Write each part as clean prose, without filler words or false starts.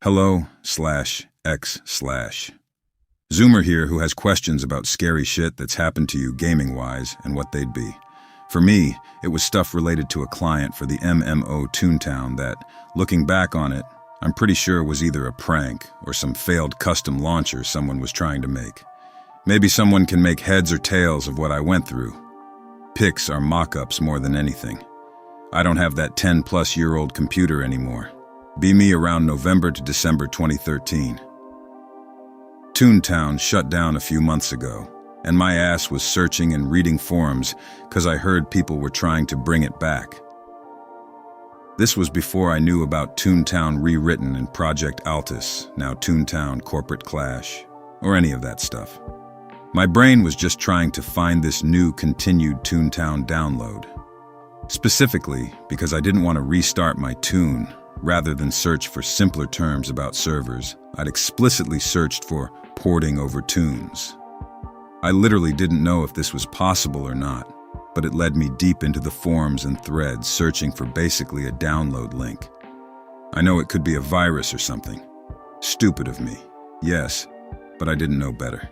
Hello/X/. Zoomer here who has questions about scary shit that's happened to you gaming-wise and what they'd be. For me, it was stuff related to a client for the MMO Toontown that, looking back on it, I'm pretty sure was either a prank or some failed custom launcher someone was trying to make. Maybe someone can make heads or tails of what I went through. Pics are mock-ups more than anything. I don't have that 10-plus-year-old computer anymore. Be me around November to December 2013. Toontown shut down a few months ago, and my ass was searching and reading forums because I heard people were trying to bring it back. This was before I knew about Toontown Rewritten and Project Altus, now Toontown Corporate Clash, or any of that stuff. My brain was just trying to find this new continued Toontown download. Specifically because I didn't want to restart my Toon. Rather than search for simpler terms about servers, I'd explicitly searched for porting over tunes. I literally didn't know if this was possible or not, but it led me deep into the forums and threads searching for basically a download link. I know it could be a virus or something. Stupid of me, yes, but I didn't know better.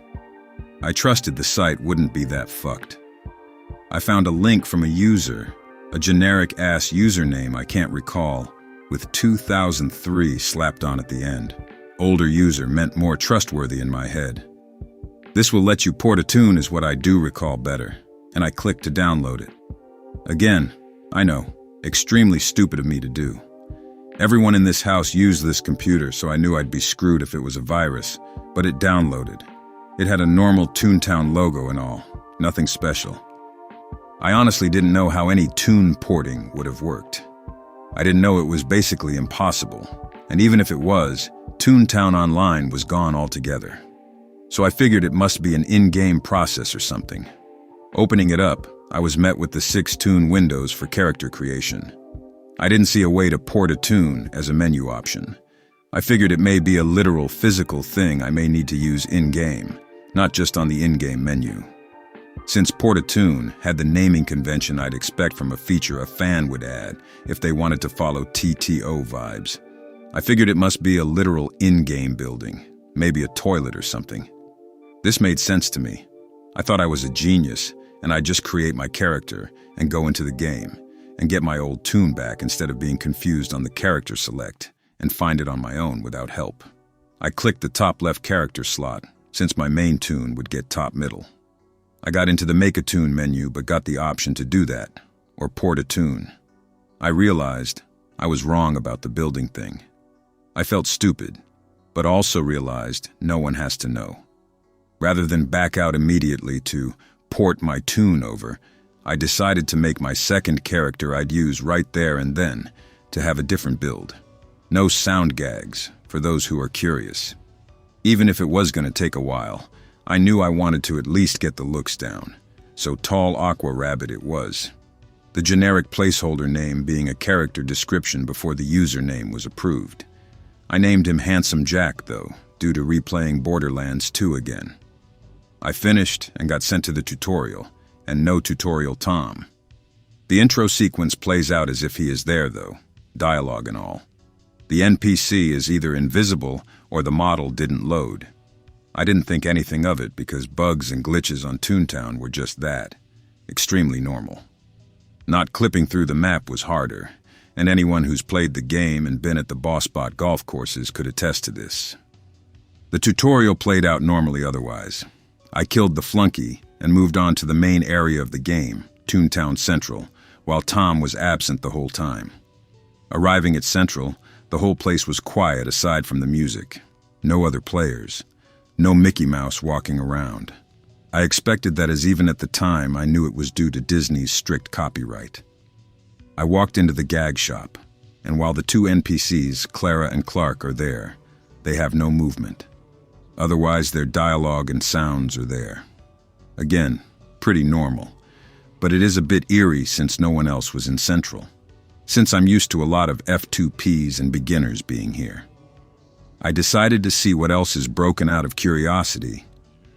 I trusted the site wouldn't be that fucked. I found a link from a user, a generic-ass username I can't recall, with 2003 slapped on at the end. Older user meant more trustworthy in my head. This will let you port a tune is what I do recall better, and I clicked to download it. Again, I know, extremely stupid of me to do. Everyone in this house used this computer, so I knew I'd be screwed if it was a virus, but it downloaded. It had a normal Toontown logo and all, nothing special. I honestly didn't know how any tune porting would have worked. I didn't know it was basically impossible, and even if it was, Toontown Online was gone altogether. So I figured it must be an in-game process or something. Opening it up, I was met with the 6 tune windows for character creation. I didn't see a way to port a tune as a menu option. I figured it may be a literal physical thing I may need to use in-game, not just on the in-game menu. Since Port a Tune had the naming convention I'd expect from a feature a fan would add if they wanted to follow TTO vibes, I figured it must be a literal in-game building, maybe a toilet or something. This made sense to me. I thought I was a genius, and I'd just create my character and go into the game and get my old tune back instead of being confused on the character select and find it on my own without help. I clicked the top left character slot, since my main tune would get top middle. I got into the Make a Tune menu but got the option to do that, or port a tune. I realized I was wrong about the building thing. I felt stupid, but also realized no one has to know. Rather than back out immediately to port my tune over, I decided to make my second character I'd use right there and then to have a different build. No sound gags, for those who are curious. Even if it was going to take a while, I knew I wanted to at least get the looks down, so Tall Aqua Rabbit it was. The generic placeholder name being a character description before the username was approved. I named him Handsome Jack, though, due to replaying Borderlands 2 again. I finished and got sent to the tutorial, and no tutorial Tom. The intro sequence plays out as if he is there, though, dialogue and all. The NPC is either invisible or the model didn't load. I didn't think anything of it because bugs and glitches on Toontown were just that, extremely normal. Not clipping through the map was harder, and anyone who's played the game and been at the Boss Bot golf courses could attest to this. The tutorial played out normally otherwise. I killed the flunky and moved on to the main area of the game, Toontown Central, while Tom was absent the whole time. Arriving at Central, the whole place was quiet aside from the music. No other players. No Mickey Mouse walking around. I expected that as even at the time I knew it was due to Disney's strict copyright. I walked into the gag shop, and while the 2 NPCs, Clara and Clark, are there, they have no movement. Otherwise, their dialogue and sounds are there. Again, pretty normal, but it is a bit eerie since no one else was in Central, since I'm used to a lot of F2Ps and beginners being here. I decided to see what else is broken out of curiosity,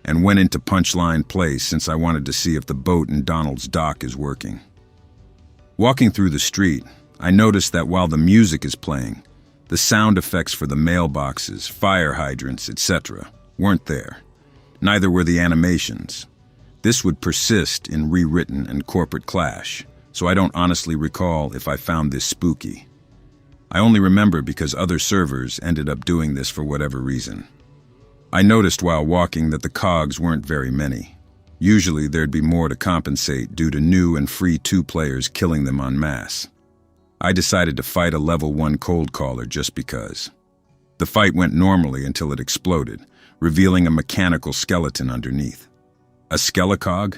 and went into Punchline Place since I wanted to see if the boat in Donald's dock is working. Walking through the street, I noticed that while the music is playing, The sound effects for the mailboxes, fire hydrants, etc. weren't there. Neither were the animations. This would persist in rewritten and corporate clash, so I don't honestly recall if I found this spooky. I only remember because other servers ended up doing this for whatever reason. I noticed while walking that the cogs weren't very many. Usually there'd be more to compensate due to new and free 2 players killing them en masse. I decided to fight a level 1 cold caller just because. The fight went normally until it exploded, revealing a mechanical skeleton underneath. A skelecog?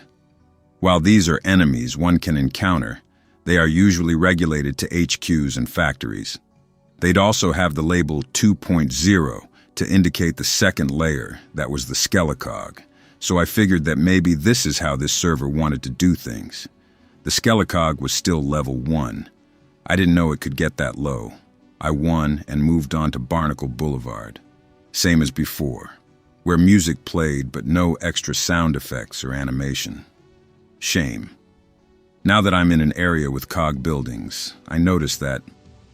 While these are enemies one can encounter, they are usually regulated to HQs and factories. They'd also have the label 2.0 to indicate the second layer, that was the skelecog, so I figured that maybe this is how this server wanted to do things. The skelecog was still level 1. I didn't know it could get that low. I won and moved on to Barnacle Boulevard. Same as before, where music played but no extra sound effects or animation. Shame. Now that I'm in an area with cog buildings, I notice that,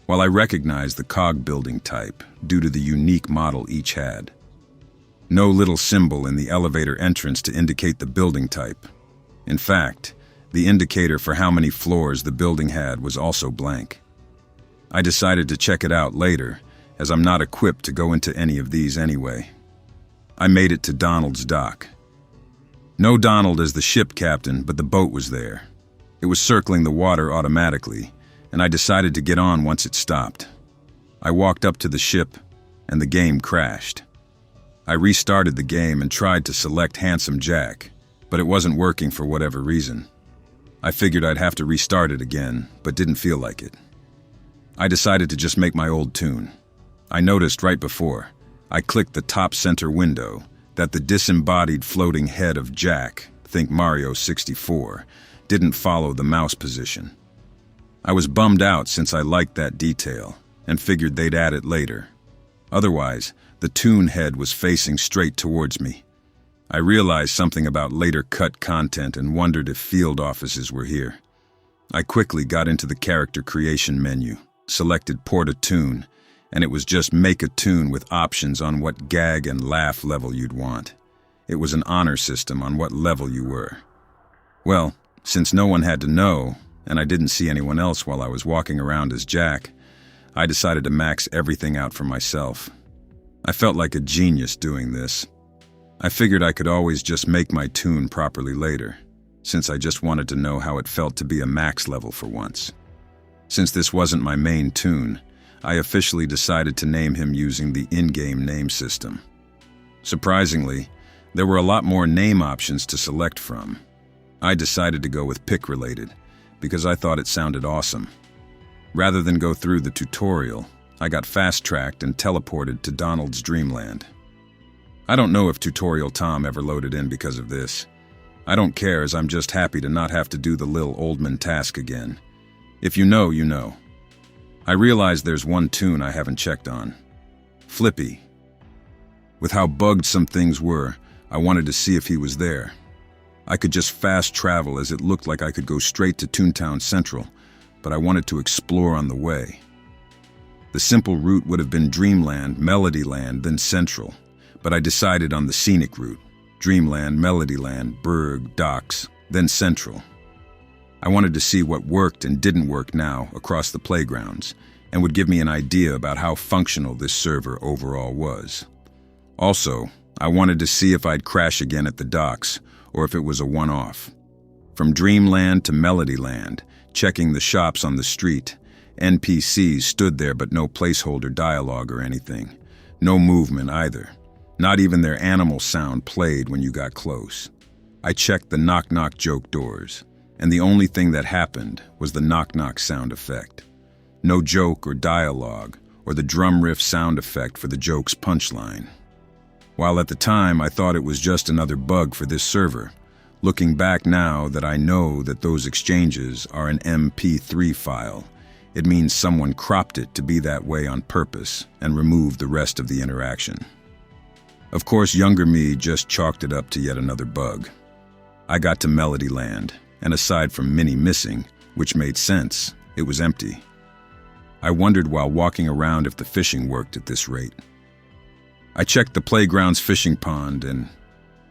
while I recognize the cog building type due to the unique model each had, no little symbol in the elevator entrance to indicate the building type. In fact, the indicator for how many floors the building had was also blank. I decided to check it out later, as I'm not equipped to go into any of these anyway. I made it to Donald's dock. No Donald as the ship captain, but the boat was there. It was circling the water automatically, and I decided to get on once it stopped. I walked up to the ship, and the game crashed. I restarted the game and tried to select Handsome Jack, but it wasn't working for whatever reason. I figured I'd have to restart it again, but didn't feel like it. I decided to just make my old tune. I noticed right before I clicked the top center window that the disembodied floating head of Jack, think Mario 64, didn't follow the mouse position. I was bummed out since I liked that detail and figured they'd add it later. Otherwise, the tune head was facing straight towards me. I realized something about later cut content and wondered if field offices were here. I quickly got into the character creation menu, selected Port a Tune, and it was just make a tune with options on what gag and laugh level you'd want. It was an honor system on what level you were. Well, since no one had to know, and I didn't see anyone else while I was walking around as Jack, I decided to max everything out for myself. I felt like a genius doing this. I figured I could always just make my tune properly later, since I just wanted to know how it felt to be a max level for once. Since this wasn't my main tune, I officially decided to name him using the in-game name system. Surprisingly, there were a lot more name options to select from. I decided to go with pick-related, because I thought it sounded awesome. Rather than go through the tutorial, I got fast-tracked and teleported to Donald's Dreamland. I don't know if Tutorial Tom ever loaded in because of this. I don't care, as I'm just happy to not have to do the Lil Oldman task again. If you know, you know. I realize there's one tune I haven't checked on. Flippy. With how bugged some things were, I wanted to see if he was there. I could just fast travel as it looked like I could go straight to Toontown Central, but I wanted to explore on the way. The simple route would have been Dreamland, Melodyland, then Central, but I decided on the scenic route, Dreamland, Melodyland, Berg, Docks, then Central. I wanted to see what worked and didn't work now across the playgrounds, and would give me an idea about how functional this server overall was. Also, I wanted to see if I'd crash again at the docks, or if it was a one-off. From Dreamland to Melodyland, checking the shops on the street, NPCs stood there but no placeholder dialogue or anything. No movement either. Not even their animal sound played when you got close. I checked the knock-knock joke doors, and the only thing that happened was the knock-knock sound effect. No joke or dialogue, or the drum riff sound effect for the joke's punchline. While at the time I thought it was just another bug for this server, looking back now that I know that those exchanges are an MP3 file, it means someone cropped it to be that way on purpose and removed the rest of the interaction. Of course, younger me just chalked it up to yet another bug. I got to Melodyland, and aside from Minnie missing, which made sense, it was empty. I wondered while walking around if the fishing worked at this rate. I checked the playground's fishing pond and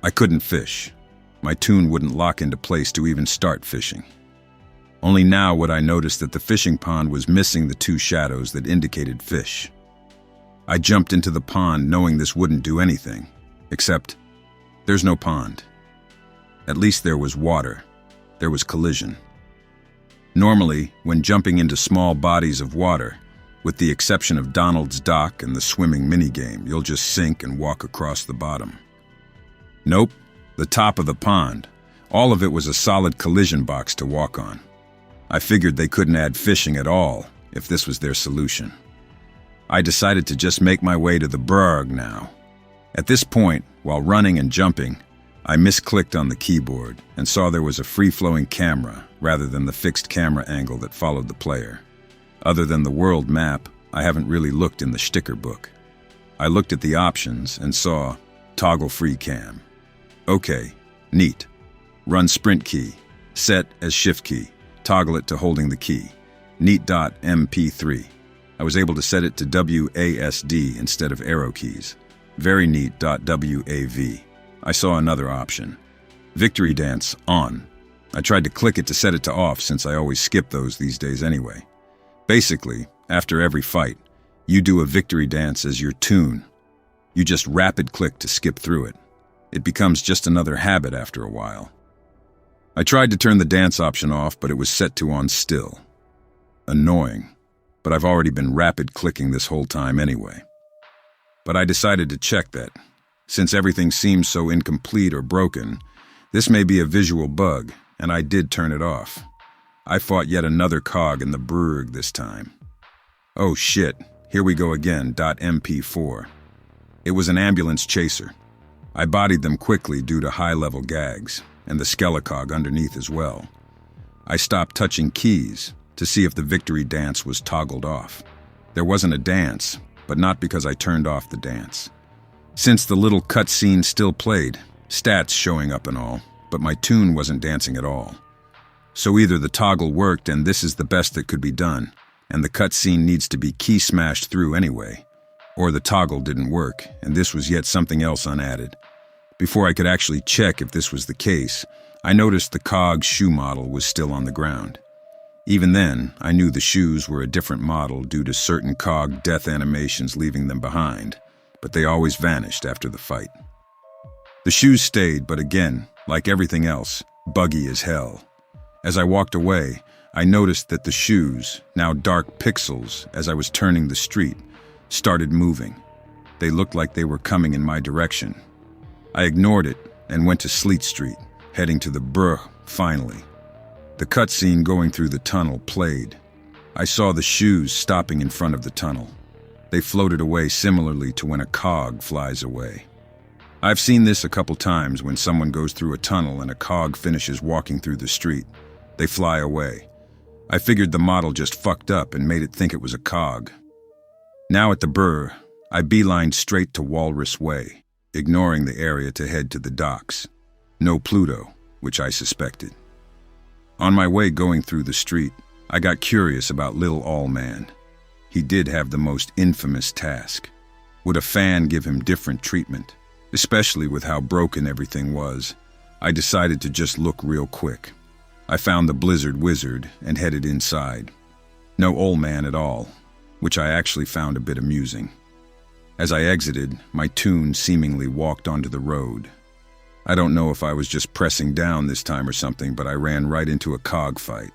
I couldn't fish. My toon wouldn't lock into place to even start fishing. Only now would I notice that the fishing pond was missing the two shadows that indicated fish. I jumped into the pond knowing this wouldn't do anything, except there's no pond. At least there was water. There was collision. Normally, when jumping into small bodies of water, with the exception of Donald's Dock and the swimming minigame, you'll just sink and walk across the bottom. Nope, the top of the pond. All of it was a solid collision box to walk on. I figured they couldn't add fishing at all if this was their solution. I decided to just make my way to the burg now. At this point, while running and jumping, I misclicked on the keyboard and saw there was a free-flowing camera rather than the fixed camera angle that followed the player. Other than the world map, I haven't really looked in the sticker book. I looked at the options and saw toggle free cam. Okay, neat. Run sprint key, set as shift key, toggle it to holding the key. Neat.mp3. I was able to set it to WASD instead of arrow keys. Very neat.wav. I saw another option. Victory dance on. I tried to click it to set it to off since I always skip those these days anyway. Basically, after every fight, you do a victory dance as your toon. You just rapid click to skip through it. It becomes just another habit after a while. I tried to turn the dance option off, but it was set to on still. Annoying, but I've already been rapid clicking this whole time anyway. But I decided to check that. Since everything seems so incomplete or broken, this may be a visual bug, and I did turn it off. I fought yet another cog in the burg this time. Oh shit, here we go again, .mp4. It was an ambulance chaser. I bodied them quickly due to high-level gags, and the skelecog underneath as well. I stopped touching keys to see if the victory dance was toggled off. There wasn't a dance, but not because I turned off the dance. Since the little cutscene still played, stats showing up and all, but my toon wasn't dancing at all. So either the toggle worked and this is the best that could be done, and the cutscene needs to be key smashed through anyway, or the toggle didn't work and this was yet something else unadded. Before I could actually check if this was the case, I noticed the cog's shoe model was still on the ground. Even then, I knew the shoes were a different model due to certain cog death animations leaving them behind, but they always vanished after the fight. The shoes stayed, but again, like everything else, buggy as hell. As I walked away, I noticed that the shoes, now dark pixels as I was turning the street, started moving. They looked like they were coming in my direction. I ignored it and went to Sleet Street, heading to the burg finally. The cutscene going through the tunnel played. I saw the shoes stopping in front of the tunnel. They floated away similarly to when a cog flies away. I've seen this a couple times when someone goes through a tunnel and a cog finishes walking through the street. They fly away. I figured the model just fucked up and made it think it was a cog. Now at the burg, I beelined straight to Walrus Way, ignoring the area to head to the docks. No Pluto, which I suspected. On my way going through the street, I got curious about Little All-Man. He did have the most infamous task. Would a fan give him different treatment? Especially with how broken everything was. I decided to just look real quick. I found the Blizzard Wizard and headed inside. No old man at all, which I actually found a bit amusing. As I exited, my toon seemingly walked onto the road. I don't know if I was just pressing down this time or something, but I ran right into a cog fight.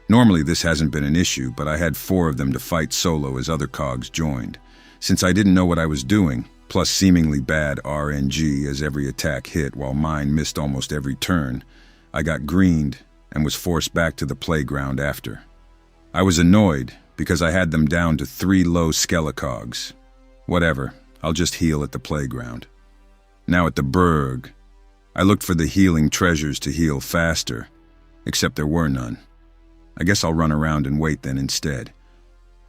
Normally this hasn't been an issue, but I had 4 of them to fight solo as other cogs joined. Since I didn't know what I was doing, plus seemingly bad RNG as every attack hit while mine missed almost every turn, I got greened and was forced back to the playground after. I was annoyed because I had them down to 3 low skelecogs. Whatever, I'll just heal at the playground. Now at the burg, I looked for the healing treasures to heal faster, except there were none. I guess I'll run around and wait then instead.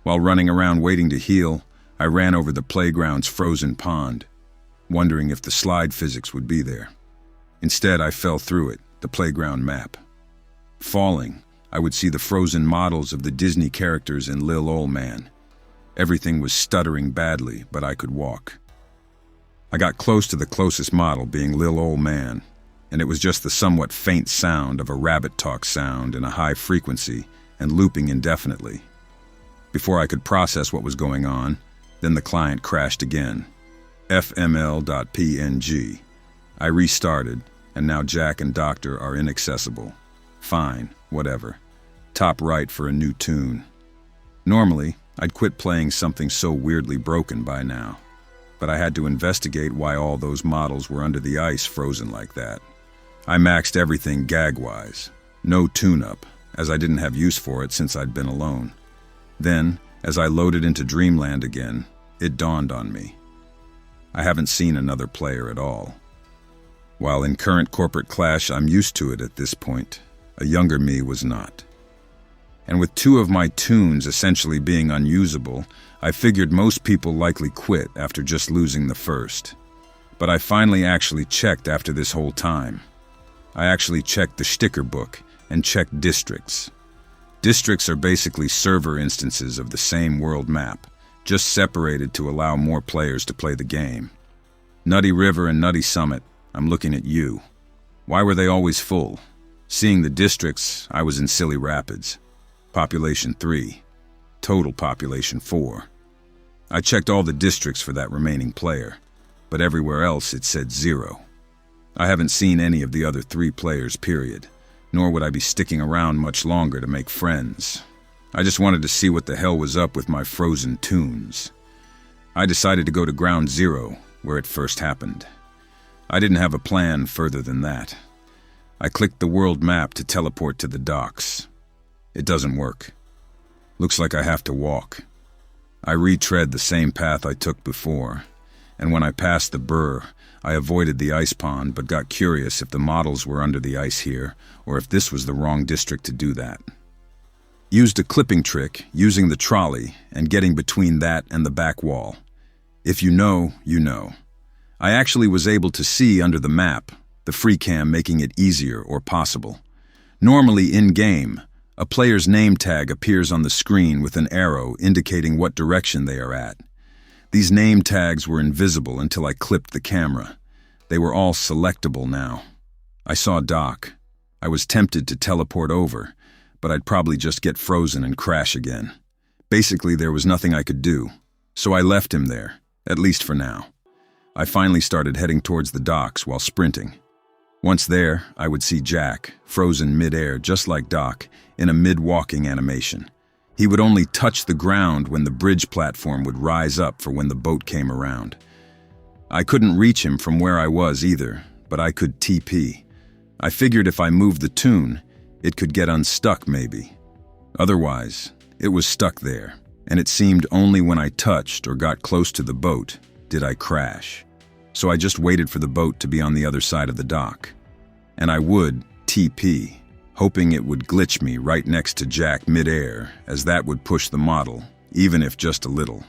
While running around waiting to heal, I ran over the playground's frozen pond, wondering if the slide physics would be there. Instead, I fell through it, the playground map. Falling, I would see the frozen models of the Disney characters in Lil Ol' Man. Everything was stuttering badly, but I could walk. I got close to the closest model, being Lil Ol' Man, and it was just the somewhat faint sound of a rabbit talk sound in a high frequency and looping indefinitely. Before I could process what was going on, then the client crashed again. fml.png. I restarted, and now Jack and Doctor are inaccessible. Fine, whatever. Top right for a new tune. Normally, I'd quit playing something so weirdly broken by now, but I had to investigate why all those models were under the ice frozen like that. I maxed everything gag-wise. No tune-up, as I didn't have use for it since I'd been alone. Then, as I loaded into Dreamland again, it dawned on me. I haven't seen another player at all. While in current corporate clash I'm used to it at this point, a younger me was not. And with two of my tunes essentially being unusable, I figured most people likely quit after just losing the first. But I finally actually checked after this whole time. I actually checked the sticker book and checked districts. Districts are basically server instances of the same world map, just separated to allow more players to play the game. Nutty River and Nutty Summit, I'm looking at you. Why were they always full? Seeing the districts, I was in Silly Rapids. Population 3. Total population 4. I checked all the districts for that remaining player, but everywhere else it said 0. I haven't seen any of the other 3 players, period. Nor would I be sticking around much longer to make friends. I just wanted to see what the hell was up with my frozen tunes. I decided to go to Ground Zero, where it first happened. I didn't have a plan further than that. I clicked the world map to teleport to the docks. It doesn't work. Looks like I have to walk. I retread the same path I took before, and when I passed the Burr, I avoided the ice pond but got curious if the models were under the ice here, or if this was the wrong district to do that. Used a clipping trick, using the trolley, and getting between that and the back wall. If you know, you know. I actually was able to see under the map, the free cam making it easier or possible. Normally in-game, a player's name tag appears on the screen with an arrow indicating what direction they are at. These name tags were invisible until I clipped the camera. They were all selectable now. I saw Doc. I was tempted to teleport over, but I'd probably just get frozen and crash again. Basically, there was nothing I could do, so I left him there, at least for now. I finally started heading towards the docks while sprinting. Once there, I would see Jack, frozen mid-air just like Doc, in a mid-walking animation. He would only touch the ground when the bridge platform would rise up for when the boat came around. I couldn't reach him from where I was either, but I could TP. I figured if I moved the tune, it could get unstuck maybe. Otherwise, it was stuck there, and it seemed only when I touched or got close to the boat did I crash. So I just waited for the boat to be on the other side of the dock. And I would TP, hoping it would glitch me right next to Jack mid-air, as that would push the model, even if just a little.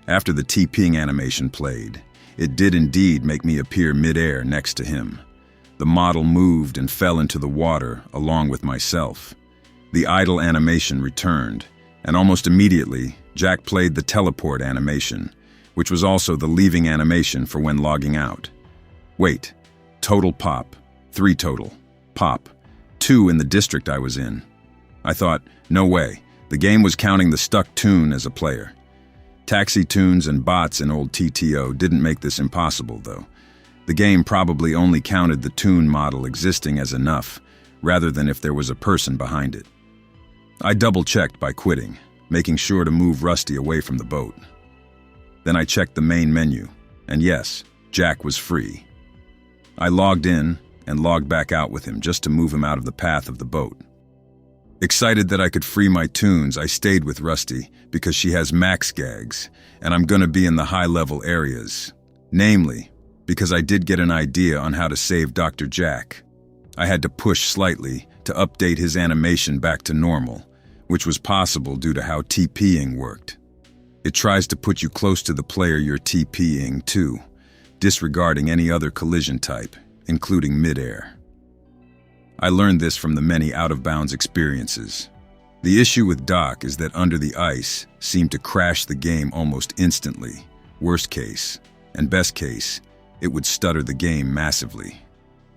After the TPing animation played, it did indeed make me appear mid-air next to him. The model moved and fell into the water along with myself. The idle animation returned, and almost immediately, Jack played the teleport animation, which was also the leaving animation for when logging out. Wait, total pop, 3 total, pop, 2 in the district I was in. I thought, no way, the game was counting the stuck tune as a player. Taxi tunes and bots in old TTO didn't make this impossible, though. The game probably only counted the tune model existing as enough, rather than if there was a person behind it. I double-checked by quitting, making sure to move Rusty away from the boat. Then I checked the main menu, and yes, Jack was free. I logged in and logged back out with him just to move him out of the path of the boat. Excited that I could free my tunes, I stayed with Rusty because she has max gags, and I'm gonna be in the high-level areas. Namely, because I did get an idea on how to save Dr. Jack. I had to push slightly to update his animation back to normal, which was possible due to how TPing worked. It tries to put you close to the player you're TPing to, disregarding any other collision type, including mid-air. I learned this from the many out-of-bounds experiences. The issue with Doc is that Under the Ice seemed to crash the game almost instantly. Worst case, and best case, it would stutter the game massively.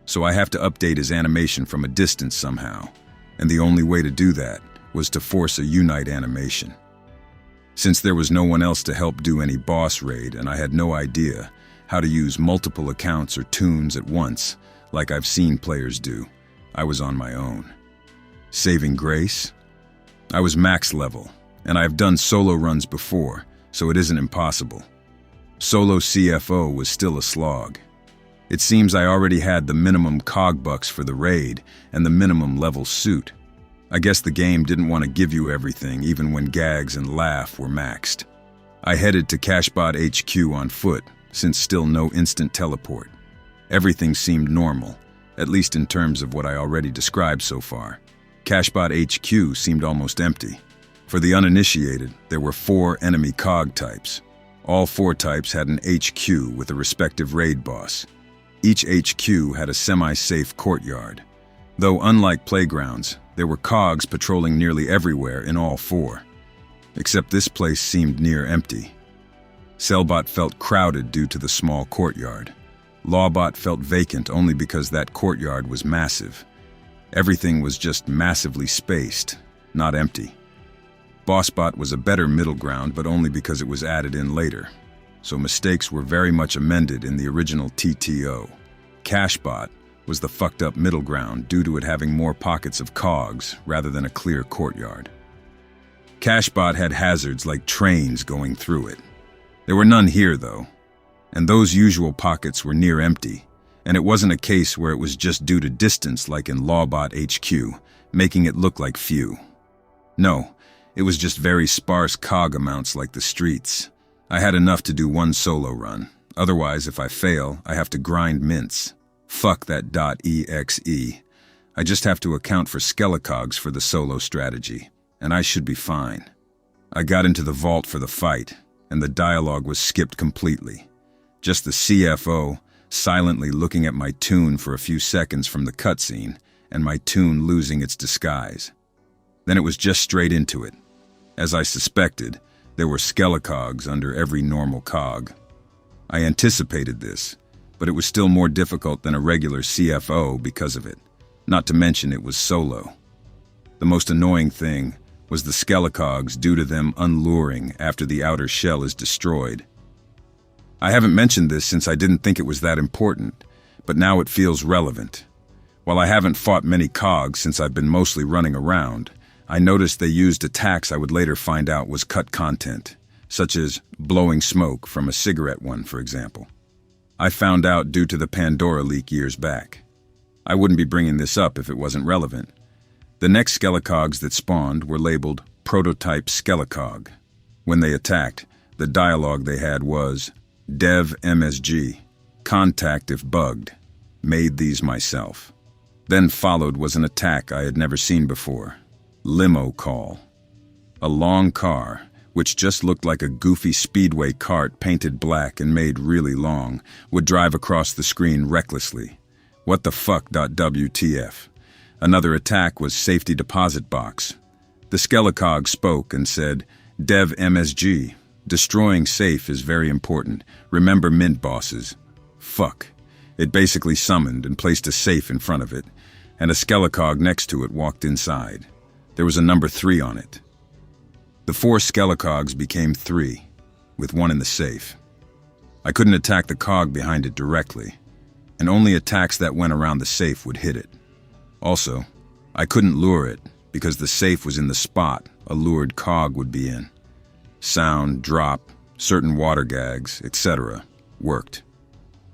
So I have to update his animation from a distance somehow, and the only way to do that was to force a unite animation. Since there was no one else to help do any boss raid and I had no idea how to use multiple accounts or tunes at once, like I've seen players do, I was on my own. Saving grace? I was max level, and I've done solo runs before, so it isn't impossible. Solo CFO was still a slog. It seems I already had the minimum cog bucks for the raid and the minimum level suit. I guess the game didn't want to give you everything even when gags and laugh were maxed. I headed to Cashbot HQ on foot, since still no instant teleport. Everything seemed normal, at least in terms of what I already described so far. Cashbot HQ seemed almost empty. For the uninitiated, there were 4 enemy cog types. All 4 types had an HQ with a respective raid boss. Each HQ had a semi-safe courtyard. Though unlike playgrounds, there were cogs patrolling nearly everywhere in all 4. Except this place seemed near empty. Cellbot felt crowded due to the small courtyard. Lawbot felt vacant only because that courtyard was massive. Everything was just massively spaced, not empty. Bossbot was a better middle ground, but only because it was added in later. So mistakes were very much amended in the original TTO. Cashbot was the fucked up middle ground due to it having more pockets of cogs rather than a clear courtyard. Cashbot had hazards like trains going through it. There were none here though, and those usual pockets were near empty, and it wasn't a case where it was just due to distance like in Lawbot HQ, making it look like few. No, it was just very sparse cog amounts like the streets. I had enough to do one solo run. Otherwise, if I fail, I have to grind mints. Fuck that .exe. I just have to account for skelecogs for the solo strategy, and I should be fine. I got into the vault for the fight, and the dialogue was skipped completely. Just the CFO silently looking at my toon for a few seconds from the cutscene, and my toon losing its disguise. Then it was just straight into it. As I suspected, there were skelecogs under every normal cog. I anticipated this, but it was still more difficult than a regular CFO because of it, not to mention it was solo. The most annoying thing was the skelecogs due to them unluring after the outer shell is destroyed. I haven't mentioned this since I didn't think it was that important, but now it feels relevant. While I haven't fought many cogs since I've been mostly running around, I noticed they used attacks I would later find out was cut content, such as blowing smoke from a cigarette one, for example. I found out due to the Pandora leak years back. I wouldn't be bringing this up if it wasn't relevant. The next skelecogs that spawned were labeled Prototype Skelecog. When they attacked, the dialogue they had was, Dev MSG, contact if bugged, made these myself. Then followed was an attack I had never seen before, Limo Call. A long car, which just looked like a goofy speedway cart painted black and made really long, would drive across the screen recklessly. What the fuck? WTF. Another attack was Safety Deposit Box. The Skelecog spoke and said, Dev MSG, destroying safe is very important. Remember mint bosses. Fuck. It basically summoned and placed a safe in front of it, and a Skelecog next to it walked inside. There was a number 3 on it. The 4 Skelecogs became 3, with one in the safe. I couldn't attack the cog behind it directly, and only attacks that went around the safe would hit it. Also, I couldn't lure it because the safe was in the spot a lured cog would be in. Sound, drop, certain water gags, etc. worked.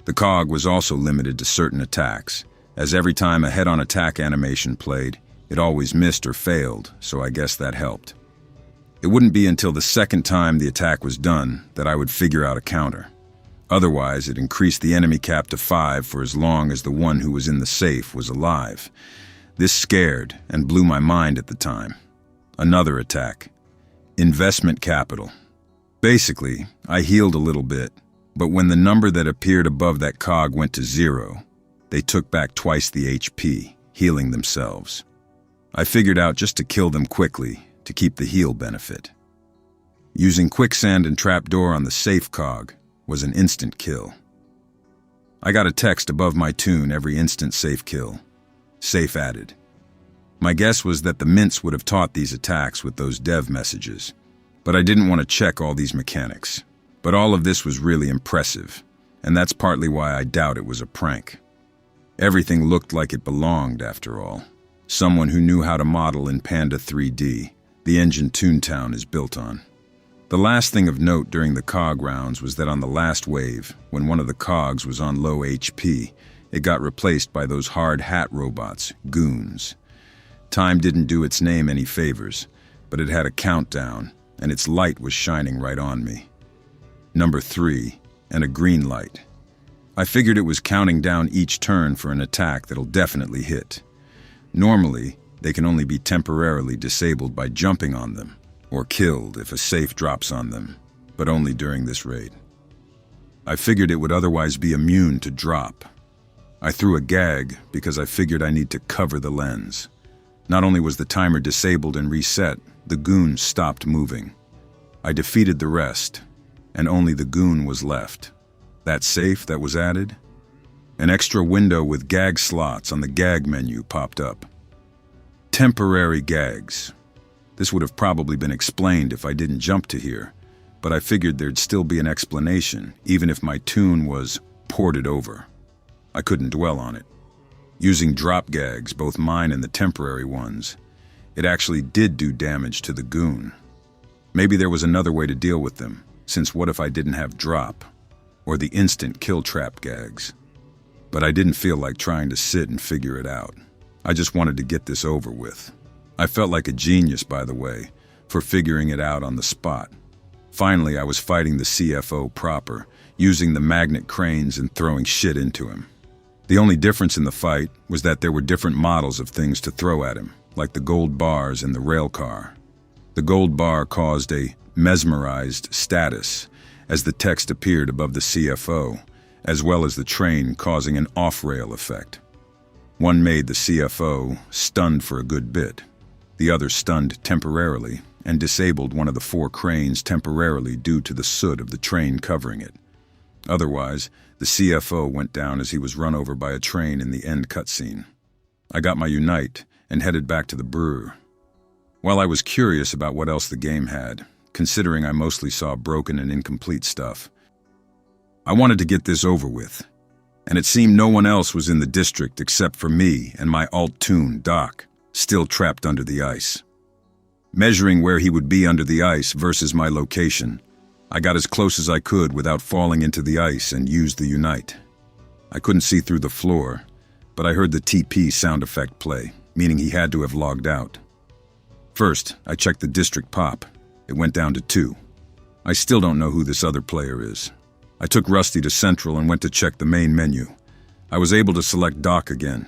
The cog was also limited to certain attacks, as every time a head-on attack animation played, it always missed or failed, so I guess that helped. It wouldn't be until the second time the attack was done that I would figure out a counter. Otherwise, it increased the enemy cap to 5 for as long as the one who was in the safe was alive. This scared and blew my mind at the time. Another attack. Investment capital. Basically, I healed a little bit, but when the number that appeared above that cog went to 0, they took back twice the HP, healing themselves. I figured out just to kill them quickly, to keep the heal benefit. Using quicksand and trapdoor on the safe cog was an instant kill. I got a text above my tune every instant safe kill. Safe added. My guess was that the mints would have taught these attacks with those dev messages, but I didn't want to check all these mechanics. But all of this was really impressive, and that's partly why I doubt it was a prank. Everything looked like it belonged, after all. Someone who knew how to model in Panda 3D, the engine Toontown is built on. The last thing of note during the cog rounds was that on the last wave, when one of the cogs was on low HP, it got replaced by those hard hat robots, goons. Time didn't do its name any favors, but it had a countdown, and its light was shining right on me. Number 3, and a green light. I figured it was counting down each turn for an attack that'll definitely hit. Normally, they can only be temporarily disabled by jumping on them, or killed if a safe drops on them, but only during this raid. I figured it would otherwise be immune to drop. I threw a gag because I figured I need to cover the lens. Not only was the timer disabled and reset, the goon stopped moving. I defeated the rest, and only the goon was left. That safe that was added? An extra window with gag slots on the gag menu popped up. Temporary gags. This would have probably been explained if I didn't jump to here, but I figured there'd still be an explanation, even if my tune was ported over. I couldn't dwell on it. Using drop gags, both mine and the temporary ones, it actually did do damage to the goon. Maybe there was another way to deal with them, since what if I didn't have drop, or the instant kill trap gags? But I didn't feel like trying to sit and figure it out. I just wanted to get this over with. I felt like a genius, by the way, for figuring it out on the spot. Finally, I was fighting the CFO proper, using the magnet cranes and throwing shit into him. The only difference in the fight was that there were different models of things to throw at him, like the gold bars in the rail car. The gold bar caused a mesmerized status as the text appeared above the CFO, as well as the train causing an off-rail effect. One made the CFO stunned for a good bit. The other stunned temporarily and disabled one of the 4 cranes temporarily due to the soot of the train covering it. Otherwise, the CFO went down as he was run over by a train in the end cutscene. I got my Unite and headed back to the brewer. While I was curious about what else the game had, considering I mostly saw broken and incomplete stuff, I wanted to get this over with, and it seemed no one else was in the district except for me and my alt-tune, Doc, still trapped under the ice. Measuring where he would be under the ice versus my location, I got as close as I could without falling into the ice and used the Unite. I couldn't see through the floor, but I heard the TP sound effect play, meaning he had to have logged out. First, I checked the district pop. It went down to 2. I still don't know who this other player is. I took Rusty to Central and went to check the main menu. I was able to select Doc again.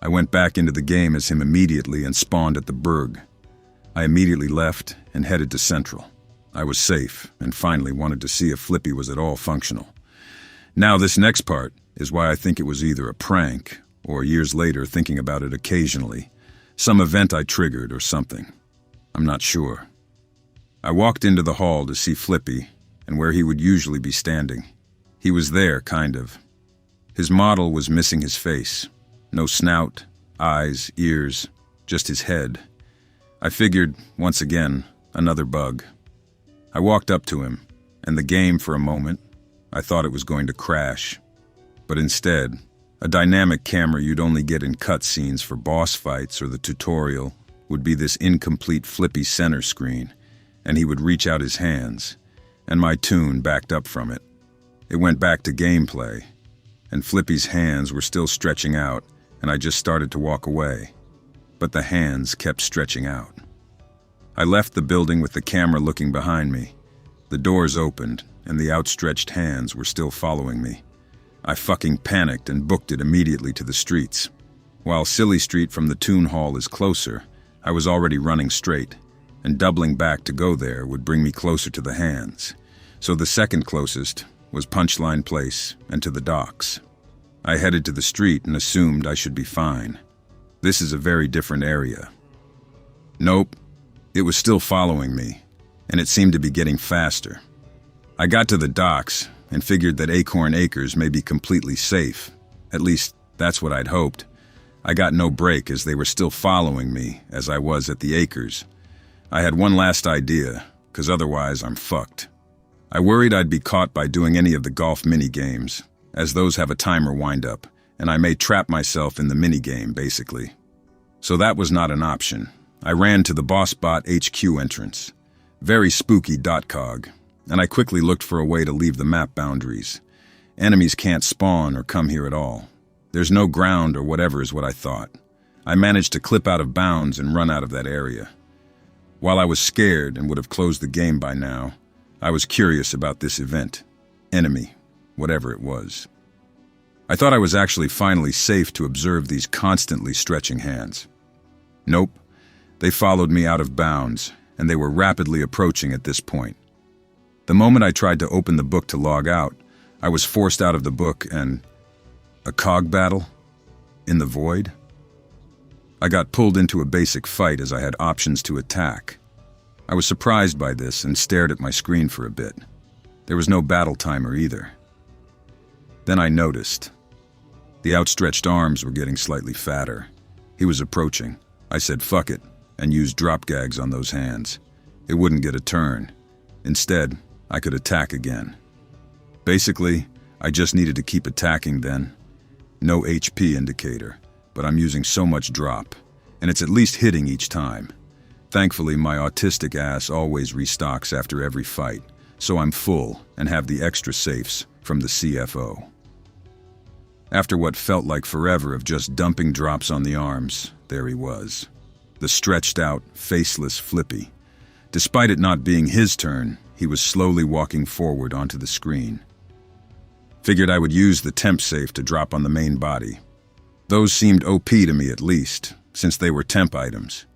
I went back into the game as him immediately and spawned at the Berg. I immediately left and headed to Central. I was safe and finally wanted to see if Flippy was at all functional. Now this next part is why I think it was either a prank or years later thinking about it occasionally. Some event I triggered or something. I'm not sure. I walked into the hall to see Flippy and where he would usually be standing. He was there, kind of. His model was missing his face. No snout, eyes, ears, just his head. I figured, once again, another bug. I walked up to him, and the game for a moment, I thought it was going to crash. But instead, a dynamic camera you'd only get in cutscenes for boss fights or the tutorial would be this incomplete Flippy center screen, and he would reach out his hands, and my tune backed up from it. It went back to gameplay, and Flippy's hands were still stretching out, and I just started to walk away. But the hands kept stretching out. I left the building with the camera looking behind me. The doors opened, and the outstretched hands were still following me. I fucking panicked and booked it immediately to the streets. While Silly Street from the Toon Hall is closer, I was already running straight, and doubling back to go there would bring me closer to the hands. So the second closest was Punchline Place and to the docks. I headed to the street and assumed I should be fine. This is a very different area. Nope, it was still following me, and it seemed to be getting faster. I got to the docks and figured that Acorn Acres may be completely safe. At least, that's what I'd hoped. I got no break as they were still following me as I was at the Acres. I had one last idea, because otherwise I'm fucked. I worried I'd be caught by doing any of the golf mini-games, as those have a timer wind-up, and I may trap myself in the mini-game, basically. So that was not an option. I ran to the BossBot HQ entrance. Very spooky .cog, and I quickly looked for a way to leave the map boundaries. Enemies can't spawn or come here at all. There's no ground or whatever is what I thought. I managed to clip out of bounds and run out of that area. While I was scared and would have closed the game by now, I was curious about this event. Enemy, whatever it was. I thought I was actually finally safe to observe these constantly stretching hands. Nope, they followed me out of bounds, and they were rapidly approaching at this point. The moment I tried to open the book to log out, I was forced out of the book and... a cog battle? In the void? I got pulled into a basic fight as I had options to attack. I was surprised by this and stared at my screen for a bit. There was no battle timer either. Then I noticed. The outstretched arms were getting slightly fatter. He was approaching. I said fuck it and used drop gags on those hands. It wouldn't get a turn. Instead, I could attack again. Basically, I just needed to keep attacking then. No HP indicator, but I'm using so much drop, and it's at least hitting each time. Thankfully, my autistic ass always restocks after every fight, so I'm full and have the extra safes from the CFO. After what felt like forever of just dumping drops on the arms, there he was. The stretched out, faceless Flippy. Despite it not being his turn, he was slowly walking forward onto the screen. Figured I would use the temp safe to drop on the main body. Those seemed OP to me at least, since they were temp items.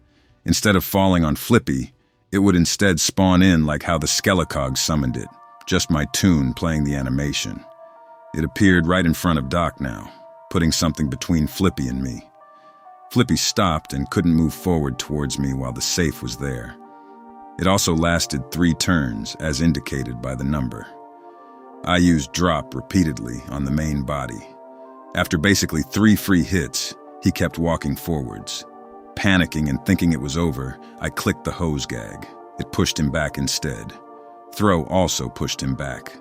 Instead of falling on Flippy, it would instead spawn in like how the Skelecog summoned it, just my tune playing the animation. It appeared right in front of Doc now, putting something between Flippy and me. Flippy stopped and couldn't move forward towards me while the safe was there. It also lasted 3 turns, as indicated by the number. I used drop repeatedly on the main body. After basically 3 free hits, he kept walking forwards. Panicking and thinking it was over, I clicked the hose gag. It pushed him back instead. Throw also pushed him back.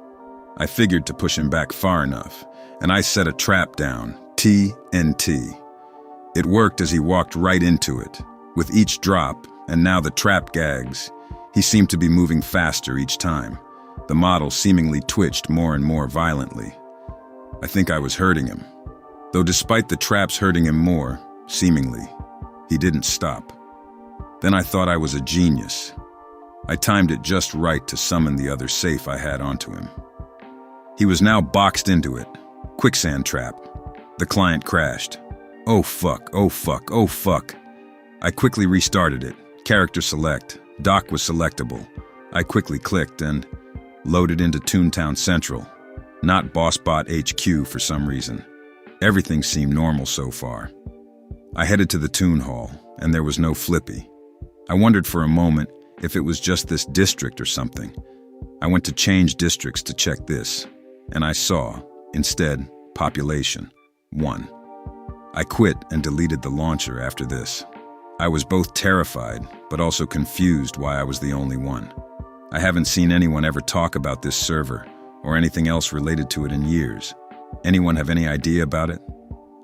I figured to push him back far enough, and I set a trap down, TNT. It worked as he walked right into it. With each drop, and now the trap gags, he seemed to be moving faster each time. The model seemingly twitched more and more violently. I think I was hurting him. Though despite the traps hurting him more, seemingly, he didn't stop. Then I thought I was a genius. I timed it just right to summon the other safe I had onto him. He was now boxed into it. Quicksand trap. The client crashed. Oh fuck, oh fuck, oh fuck. I quickly restarted it. Character select. Doc was selectable. I quickly clicked and loaded into Toontown Central. Not BossBot HQ for some reason. Everything seemed normal so far. I headed to the Toon Hall, and there was no Flippy. I wondered for a moment if it was just this district or something. I went to change districts to check this, and I saw, instead, population 1. I quit and deleted the launcher after this. I was both terrified, but also confused why I was the only one. I haven't seen anyone ever talk about this server, or anything else related to it in years. Anyone have any idea about it?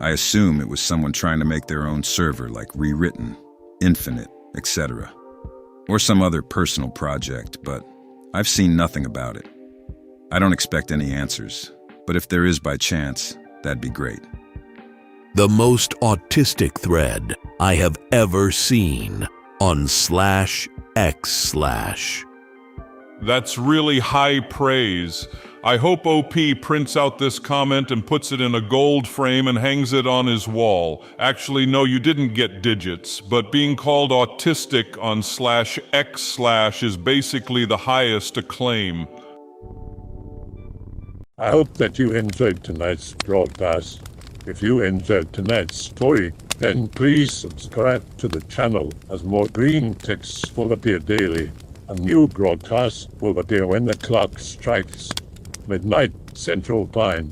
I assume it was someone trying to make their own server like Rewritten, Infinite, etc. Or some other personal project, but I've seen nothing about it. I don't expect any answers, but if there is by chance, that'd be great. The most autistic thread I have ever seen on /x/. That's really high praise. I hope OP prints out this comment and puts it in a gold frame and hangs it on his wall. Actually, no, you didn't get digits, but being called autistic on /x/ is basically the highest acclaim. I hope that you enjoyed tonight's broadcast. If you enjoyed tonight's story, then please subscribe to the channel as more green texts will appear daily. A new broadcast will appear when the clock strikes midnight Central Time.